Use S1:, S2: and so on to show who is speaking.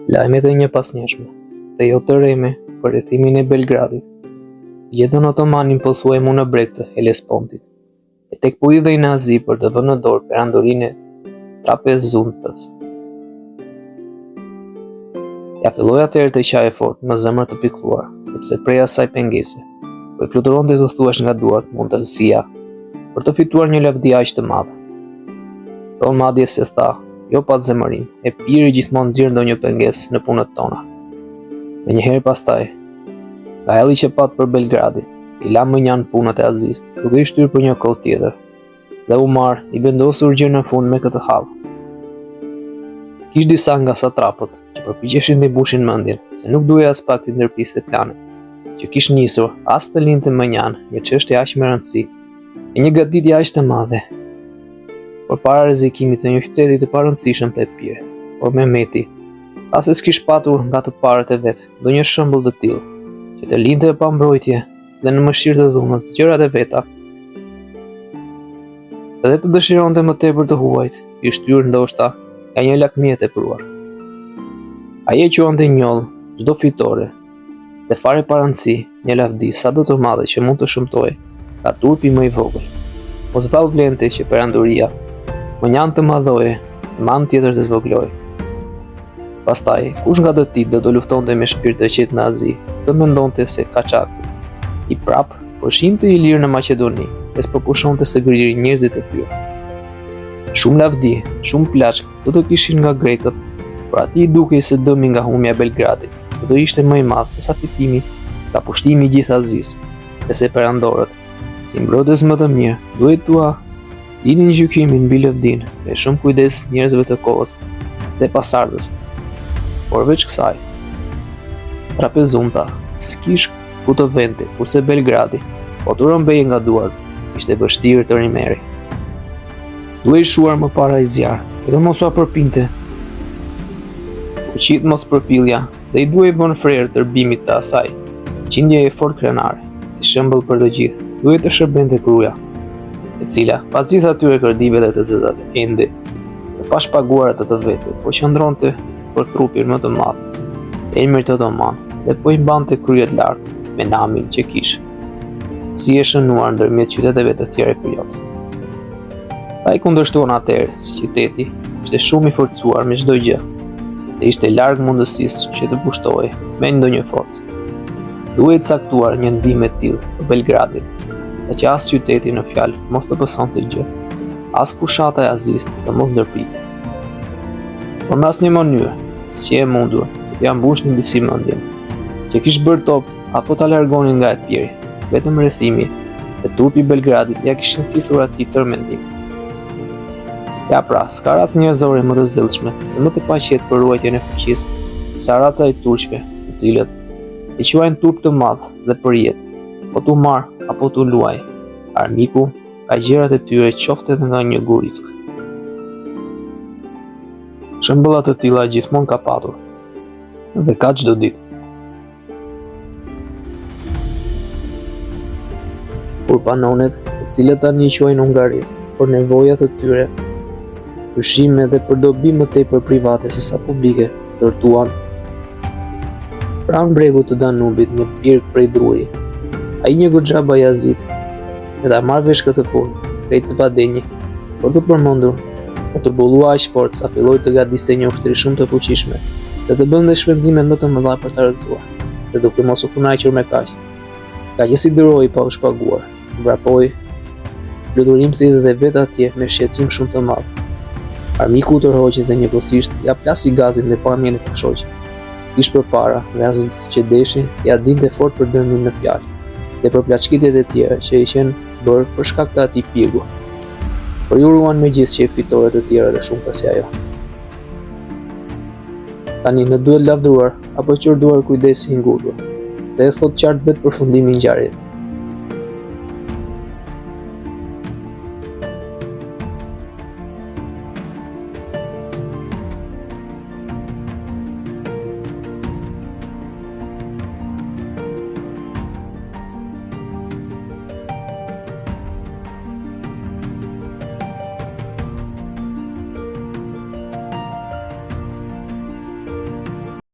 S1: Lajmet e njëpasnjeshme dhe jo të rreme për rrethimin e Belgradit. Gjetën otomanin pothuajmë në breg të Helespontit, e tek po hidhej në Azi për të vënë në dorë perandorinë e Trapezuntës. Ja filloi atëherë të qaje fort me zemër të pikëlluar, sepse prej asaj pengese, po i fluturonte të thuash nga duart mundësia për të fituar një lavdi aq të madhe. Do madje se tha, jo pa zemërim, e piri gjithmonë nxjerr ndonjë pengesë në punët tona. Menjëherë pastaj, Gaelli që pat për Belgradin, i la mënjan punët e Azis, duke i shtyrë për një kohë tjetër, dhe Umar i vendosur gjë në fund me këtë hall. Kish disa nga satrapët që përpiqeshin të mbushin mendjen, se nuk duhej as pak të ndërpriste planet, që kish nisur as të lindte mënjan një çështje aq me rëndësi, e një gaditje aq të madhe. Por para rrezikimit të një qyteti të parëndësishëm të Epire, por Mehmeti, as e s'kish patur nga të parët e vet, ndonjë shembull të tillë, që të lindte pa mbrojtje dhe në mëshirë të dhunës gjërat e veta. Edhe të dëshironte më tepër të huajt, i shtyrë ndoshta nga një lakmi e tepruar. Ai e quante njoll çdo fitore, dhe fare parëndësi një lavdi sa do të madhe që mund të shëmtojë nga turpi më i vogël. Mos vall vlente që perandoria mënjan të madhoje, man tjetër të zvogloje. Pastaj, kush nga dëtit do të luftonte me shpirt të qetë në Azi, të mendonte se Kaçaku i prap përshimte i lirë në Maqedoni, e s'po pushonte se griri njerëzit e tyre. Shumë lavdi, shumë plaçk do të kishin nga grekët, por ati i dukej se dëmi nga humja e Belgradit do të ishte më i madh se sa fitimi nga pushtimi i gjithë Azis, e se perandorët, si mbrojtës më të mirë, duhet tua dinin gjykimin mbi lavdin me shumë kujdes njerëzve të kohës dhe pasardhës. Por veç kësaj, Trapezunta s'kish ku të vente, kurse Belgradi, po të rëmbej nga duart, ishte vështirë të rimeri. Duhej shuar më para i zjarë, edhe mos ua përpinte. Uqit mos përfillja dhe i duhej bën frerë tërbimit të asaj, qindje e fort krenare, si shembull për të gjithë, duhej të shërbente gruaja, e cila, pas gjithë atyre kërdive dhe të zëdave, ende, dhe pa shpaguar atë të vete, po qëndronte për trupin më të madh, emri të Otoman, dhe po i mbante kryet lartë, me namin që kishte, si e shënuar ndërmjet qyteteve të tjera krijote. Ta i kundërshton atëherë si qyteti ishte shumë i forcuar me çdo gjë, se ishte larg mundësisë që të pushtohej me ndonjë forcë. Duhej caktuar një ndihmë e tillë të Belgradit, sa që as qyteti në fjalë mos të pësonte gjë, as fushata e Azis të mos ndërprite. Por në asnjë mënyrë, si e mundur, ja mbushnin mbi mendjen, që kish bërë top apo ta largonin nga Epiri, vetëm rrethimi dhe turpi i Belgradit ja kishin thithur atij tërmendim. Ja pra, s'ka rast njerëzore më të zellshme dhe më të paqet për ruajtjen e fuqisë sa raca e turqve, të cilët i quajnë turp të madh dhe për jetë, po t'u marr apo t'u luaj, armiku ka gjërat e tyre qoftë edhe nga një gurick. Shembulla të tilla gjithmonë ka patur, dhe ka çdo ditë. Kur panonet, të cilët tani quajnë Hungarisë, për nevojat të tyre, pushime dhe për dobi më tepër private se sa publike, ndërtuan pranë bregut të Danubit një pirk prej druri. Ai një goxha bajazit, e ta marrë vesh këtë punë, krejt të padenjë, por të përmendur, o të bullua aq fort sa filloi të gadiste një ushtri shumë të fuqishme, dhe të bënte shpenzime më të mëdha për ta rrethuar, dhe duke mos u kënaqur me kaq. Ka që si dëroi pa u shpaguar, vrapoi, fluturimti dhe vetë atje me shqetësim shumë të madh. Armiku u tërhoqi dhe njëkohësisht ja plasi gazin me pamjen e shoqit. Kish përpara dhe as që deshi ja dinte fort për dëmin në fjalë, dhe për plaçkitjet e tjera që i qenë bërë për shkak të atij pirgu. Por ju ruan me gjithë që i fitore të tjera dhe shumë të si ajo. Tani në duhet lavdruar apo qërduar kujdesi i ngurdur, dhe e thot qartë vetë përfundimin ngjarjes.